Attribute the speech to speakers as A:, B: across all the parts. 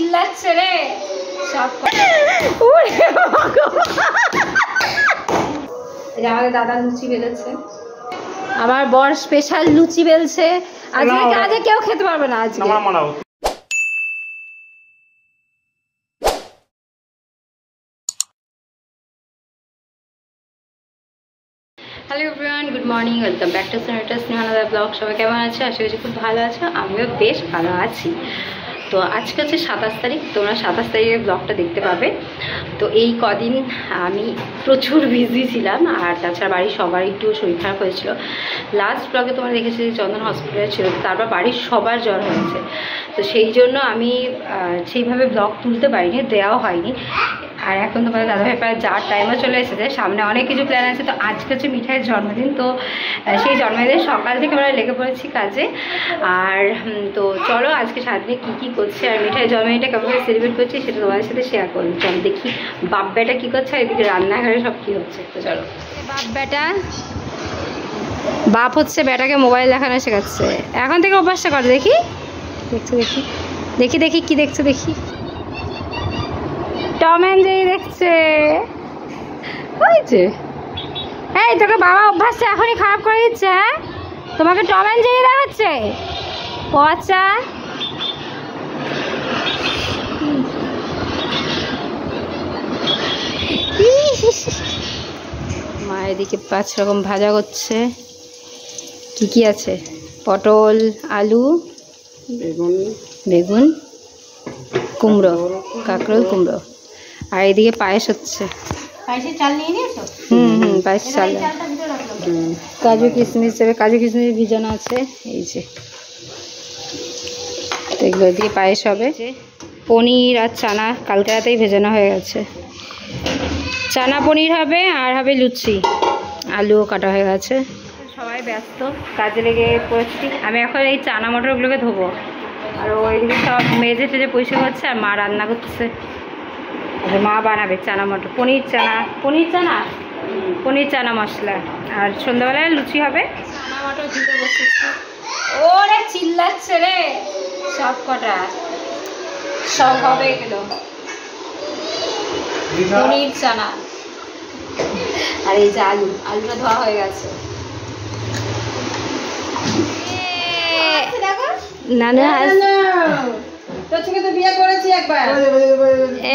A: চিল্লাচ্ছে রে সব। আমাদের দাদা লুচি বেলেছে, আমার বর স্পেশাল লুচি বেলছে। আজকে কাজে কেউ খেতে পারবে না আজকে। Hello everyone, good morning, welcome back to Snehanada blog. সবাই কেমন আছে? আশা করছি খুব ভালো আছো, আমিও বেশ ভালো আছি। তো আজকে হচ্ছে 27 তারিখ, তোমরা 27 তারিখের ব্লগটা দেখতে পাবে। তো এই কদিন আমি প্রচুর বিজি ছিলাম, আর তাছাড়া বাড়ির সবার একটু শরীর খারাপ হয়েছিল। লাস্ট ব্লগে তোমরা দেখেছি চন্দন হসপিটালে ছিল, তারপর বাড়ির সবার জ্বর হয়েছে। তো সেই জন্য আমি সেইভাবে ব্লগ তুলতে পারিনি, দেওয়াও হয়নি। আর এখন তোমাদের দাদাভাই প্রায় যাওয়ার টাইমও চলে এসেছে, সামনে অনেক কিছু প্ল্যান আছে। তো আজকে হচ্ছে মিঠাইয়ের জন্মদিন, তো সেই জন্মদিনের সকাল থেকে আমরা লেগে পড়েছি কাজে। আর তো চলো আজকে সারাদিনে কী কী করছে আর মিঠাইয়ের জন্মদিনটা কেমনভাবে সেলিব্রেট করছি সেটা তোমাদের সাথে শেয়ার করবো। চলো দেখি বাপ বেটা কী করছে, আর এদিকে রান্নাঘরে সব কী হচ্ছে। তো চলো, বাপ বেটা, বাপ হচ্ছে বেটাকে মোবাইল দেখানো শেখাচ্ছে। এখন থেকে অভ্যাসটা কর। দেখি দেখছো, দেখি দেখি দেখি কী দেখছো, দেখি টম অ্যান্ড জেরি দেখছে। হয়েছে, এই তোকে বাবা অভ্যাসটা এখনই খারাপ করে দিচ্ছে। হ্যাঁ, তোমাকে টম অ্যান্ড জেরি দেখাচ্ছে। ও আচ্ছা, মা এদিকে 5 রকম ভাজা করছে। কি কি আছে? পটল, আলু, বেগুন, কুমড়ো, কাঁকরোল, কুমড়ো। আর এদিকে পায়েস হচ্ছে। পায়েসের চাল নিয়ে নিয়েছো? পায়েসের চাল, কাজু কিশমিশ দেবে, কাজু কিশমিশ ভিজানো আছে। এই যে এগুলো দিয়ে পায়েস হবে। পনির আর চানা কালকে রাতেই ভেজানো হয়ে গেছে। চানা পনির হবে, আর হবে লুচি, আলুও কাটা হয়ে গেছে। সবাই ব্যস্ত, কাজে লেগে পড়েছি। আমি এখন এই চানা মটরগুলোকে ধোবো, আর ওইদিকে সব মেজে টেজে পরিষ্কার করছে, আর মা রান্না করছে। মা বানাবে চানা মটর, পনির চানা মশলা। আর সন্ধ্যাবেলায় লুচি হবে। চানা মটর ধুতে বসেছি। ওরে চিল্লাচ্ছে রে সব কটা, সব হবে এগুলো। পনির চানা, আর এই যে আলুটা ধোয়া হয়ে গেছে।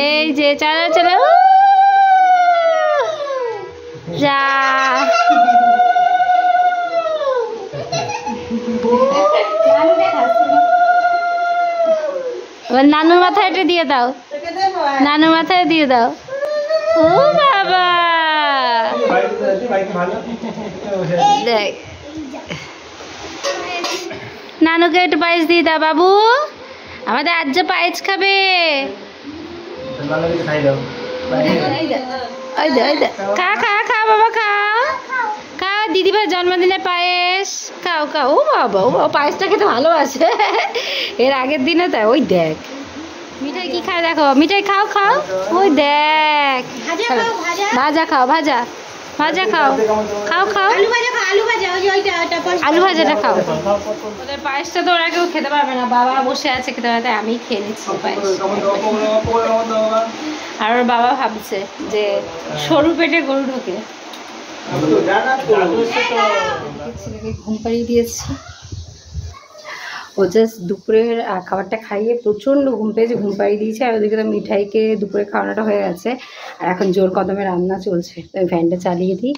A: এই যে চলো চলো, নানুর মাথায় এটা দিয়ে দাও, নানুর মাথায় দিয়ে দাও। ও বাবা, দেখ নানুকে একটু পায়েস দিয়ে দাও বাবু, আমাদের আজ পায়েস খাবে। খা খা খা বাবা, খা খা, দিদিভাই জন্মদিনের পায়েস খাও খাও। ও বাবা, ও পায়েসটা খেতে ভালোবাসে। এর আগের দিনে তাই। ওই দেখ মিঠাই কি খায়, দেখো মিঠাই খাও খাও। ওই দেখ ভাজা খাও, ভাজা ভাজা খাও, খাও খাও, আলু ভাজাটা খাও। ওদের পায়েসটা তো ওরা কেউ খেতে পারবে না, বাবা বসে আছে খেতে পারবে, তাই আমি খেয়ে নিচ্ছি পায়েস। আর ওর বাবা ভাবছে যে সরু পেটে গরু ঢোকে। ছেলেকে ঘুম পাড়িয়ে দিয়েছি। ও জাস্ট দুপুরের খাবারটা খাইয়ে প্রচণ্ড ঘুম পেয়েছে, ঘুম পাড়িয়ে দিয়েছে। আর ওদিকে তো মিঠাইকে দুপুরে খাওয়ানোটা হয়ে গেছে, আর এখন জোর কদমে রান্না চলছে। তো আমি ফ্যানটা চালিয়ে দিই,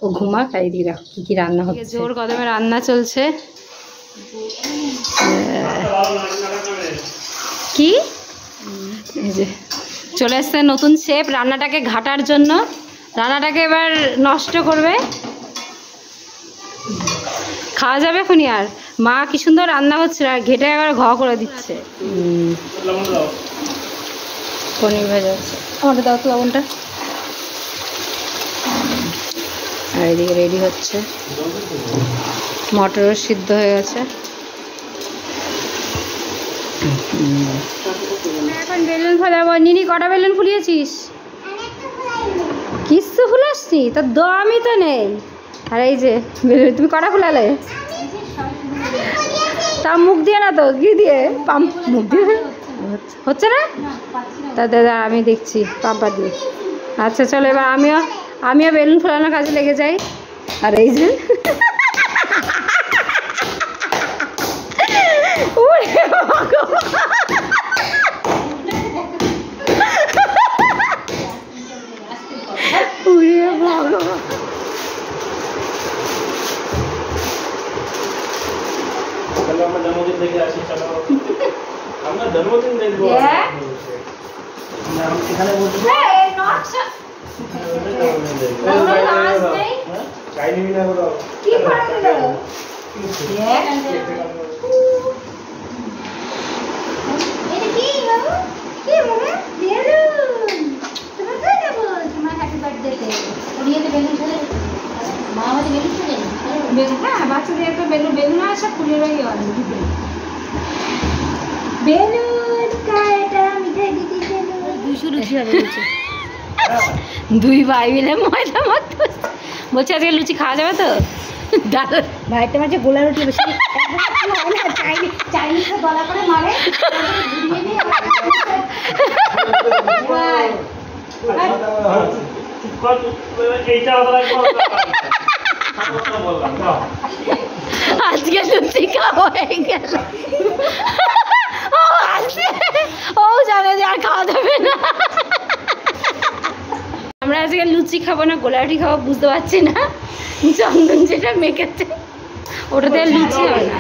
A: ও ঘুমা, তাই দিয়ে দেখো কী কী রান্না হচ্ছে। জোর কদমে রান্না চলছে। কি এই যে চলে এসছে নতুন শেফ রান্নাটাকে ঘাটার জন্য, রান্নাটাকে এবার নষ্ট করবে। খাওয়া যাবে এখনই। আর মা কি সুন্দর রান্না হচ্ছে, আর ঘেটে একবার ঘ করে দিচ্ছে। পনির ভাজা হচ্ছে, আমাকে দাও তো লবণটা। আর এদিকে রেডি হচ্ছে, মটরও সিদ্ধ হয়ে গেছে। এখন বেলুন ফোলাবো। নিনি কটা বেলুন ফুলিয়েছিস? কিচ্ছু ফুলাসনি, তার দমই তো নেই। আর এই যে বেলুন তুমি কটা ফুলালে? তা মুখ দিয়ে না তো, কি দিয়ে? পাম্প মুখ দিয়ে। হচ্ছে না? তা দাদা আমি দেখছি পাম্পার দিয়ে। আচ্ছা চলো এবার আমিও বেলুন ফোলানোর কাজে লেগে যাই। আর এই যে
B: জন্মদিন দেখে আসি, চলো আমরা জন্মদিন দেখবো। এখানে বসবো,
A: হ্যাঁ বাচ্চাদের তো বেলুন বেলুন আসা ফুলেরই বেলুন মিঠাই দিদি দুশো লুচি হবে। দুই ভাই মিলে ময়দা মাখতে বলছে আজকে লুচি খাওয়া যাবে তো? দাদা ভাইটা মাঝে গোলা রুটি বেশি চাইনিজ গলা করে মারে আজকে লুচি খাওয়া হয়ে গেল। ও জানে যে আর খাওয়া যাবে না। আমরা আজকে লুচি খাবো না গোলাটি খাবো বুঝতে পারছি না। চন্দন যেটা মেখেছে ওটাতে লুচি হয় না।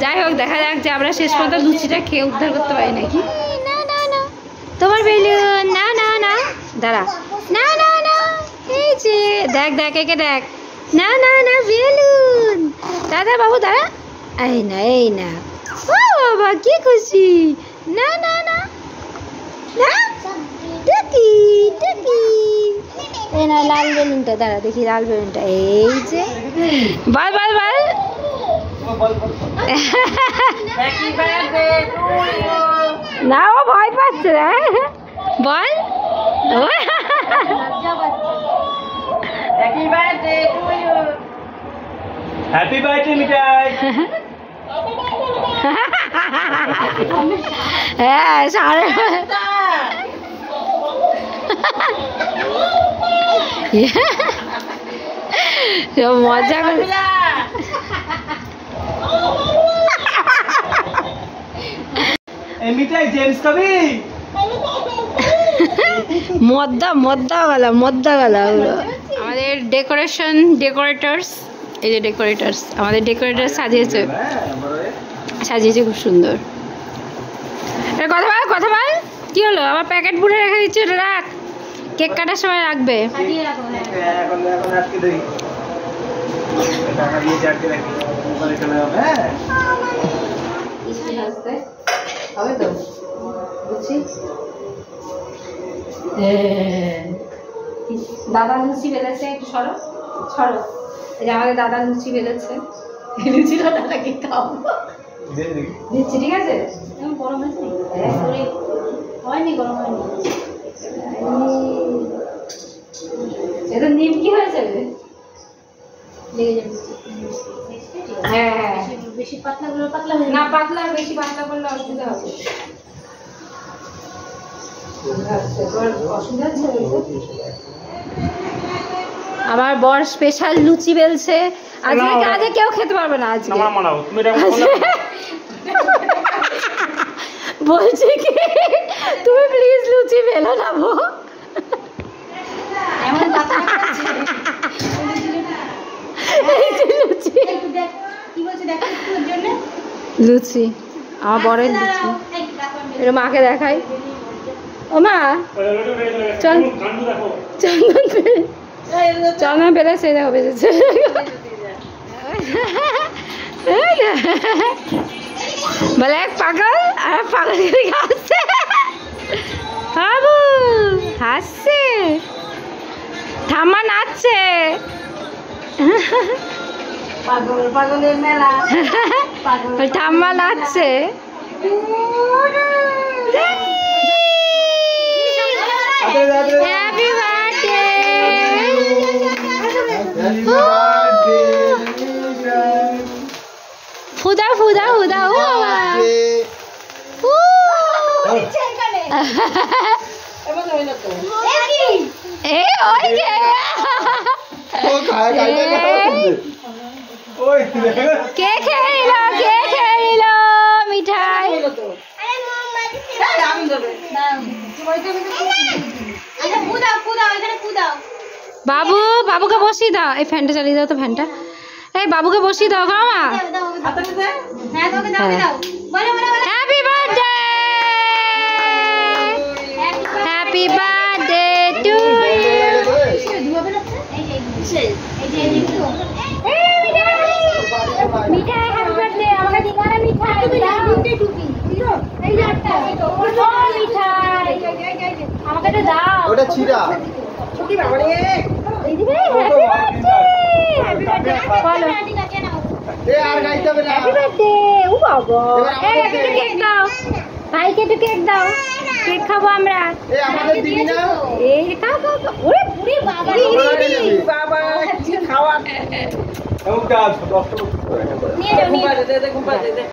A: যাই হোক দেখা যাক যে আমরা শেষ পর্যন্ত লুচিটা খেয়ে উদ্ধার করতে পারি নাকি। না না না তোমার বেলুন, না না না দাঁড়া, না না না এই যে দেখ দেখ একে দেখ, না না না বেলুন দাদা বাবু দাঁড়া, এই না এই না, ও বাবা কি খুশি, না না না না টুকি টুকি এই না লাল বেলুনটা, দাঁড়া দেখি লাল বেলুনটা, এই যে বল বল বল না ও ভয় পাচ্ছে রে, বল
B: হ্যাপি বার্থডে মিঠাই।
A: হ্যাঁ সাড়ে মজা করে
B: মিঠাই জেমস কবি
A: মদ্দা গলা আমাদের ডেকোরেটার্স, এই যে ডেকোরেটার্স আমাদের ডেকোরেটার সাজিয়েছে খুব সুন্দর। কথা বল কি হলো, আবার প্যাকেট পুড়ে রেখে দিচ্ছে, ওটা রাখ, কেক কাটার সময় রাখবে। হবে তো বুঝছি। দাদা লুচি বেলেছে, একটু সরো সরো, এই যে আমাদের দাদা লুচি বেলেছে, লুচিটা দাদাকে খাওয়াবো দিচ্ছি, ঠিক আছে? গরম হয়েছে হয়নি, গরম হয়নি, এটা নিম কি হয়ে যাবে, লেগে যাবে। হ্যাঁ হ্যাঁ বেশি পাতলা করলে পাতলা হয়ে না, পাতলা বেশি পাতলা করলে অসুবিধা হবে। আমার বর স্পেশাল লুচি বেলছে, আজকে কেউ খেতে পারবে না। আজকে বলছি কি তুমি প্লিজ লুচি বেলো না বো, লুচি আমার বরের লুচি, এটা মাকে দেখাই। ও মা চন্দন পেলে সে দেখো বেজেছে, বলে এক পাগল আর এক পাগল হাসছে, বাবু হাসছে, ঠাম্মা নাচছে, পাগলের মেলা, ঠাম্মা নাচছে। হ্যাপি বার্থডে ফুদাও ফুদাও ফুদাও কে খেয়ে নিল মিঠাই বাবু বাবুকে বসিয়ে দাও এই ফ্যানটা চালিয়ে দাও তো ফ্যানটা এই বাবুকে বসিয়ে দাও গো মা happy birthday happy birthday to Mithai happy birthday আমাকে দিবা না মিঠাই মিঠাই আমাকে তো দাও
C: ওটা ছিড়া
A: ছুটি বাবা রে এই দিবে হ্যাপি বার্থডে বলো
C: এ আর গাইতে হবে না
A: হ্যাপি বার্থডে ও বাবা এই একটা কেক দাও ভাইকে একটু কেক দাও কেক খাবো আমরা
C: এ আমাদের দিবি না
A: এই খাও খাও ওরে পুরি বাবা
B: বাবা খাওয়া এমন কাজ 10টা
A: নিয়ে যাও নিয়ে